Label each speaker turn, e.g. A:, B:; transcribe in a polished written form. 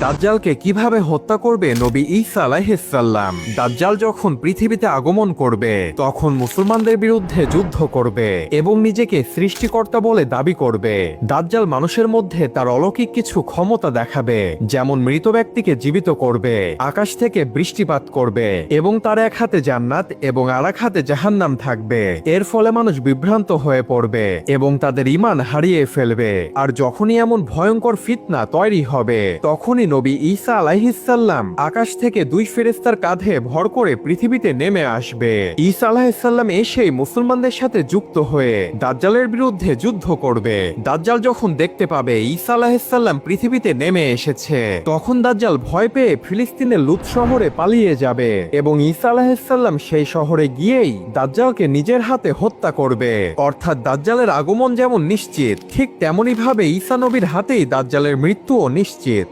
A: দাজ্জালকে কিভাবে হত্যা করবে নবী ঈসা আলাইহিস সালাম। দাজ্জাল যখন পৃথিবীতে আগমন করবে তখন মুসলমানদের বিরুদ্ধে যুদ্ধ করবে এবং নিজেকে সৃষ্টিকর্তা বলে দাবি করবে। দাজ্জাল মানুষের মধ্যে তার অলৌকিক কিছু ক্ষমতা দেখাবে, যেমন মৃত ব্যক্তিকে জীবিত করবে, আকাশ থেকে বৃষ্টিপাত করবে এবং তার এক হাতে জান্নাত এবং আরেক হাতে জাহান্নাম থাকবে। এর ফলে মানুষ বিভ্রান্ত হয়ে পড়বে এবং তাদের ঈমান হারিয়ে ফেলবে। আর যখনই এমন ভয়ঙ্কর ফিতনা তৈরি হবে তখনই নবী ঈসা আলাইহিস সালাম আকাশ থেকে দুই ফেরেশতার কাঁধে ভর করে পৃথিবীতে নেমে আসবে। ঈসা আলাইহিস সালাম এসেই মুসলমানদের সাথে যুক্ত হয়ে দাজ্জালের বিরুদ্ধে যুদ্ধ করবে। দাজ্জাল যখন দেখতে পাবে ঈসা আলাইহিস সালাম পৃথিবীতে নেমে এসেছে, তখন দাজ্জাল ভয় পেয়ে ফিলিস্তিনের লুত শহরে পালিয়ে যাবে এবং ঈসা আলাইহিস সালাম সেই শহরে গিয়েই দাজ্জালকে নিজের হাতে হত্যা করবে। অর্থাৎ দাজ্জালের আগমন যেমন নিশ্চিত, ঠিক তেমনি ভাবে ঈসা নবীর হাতেই দাজ্জালের মৃত্যুও নিশ্চিত।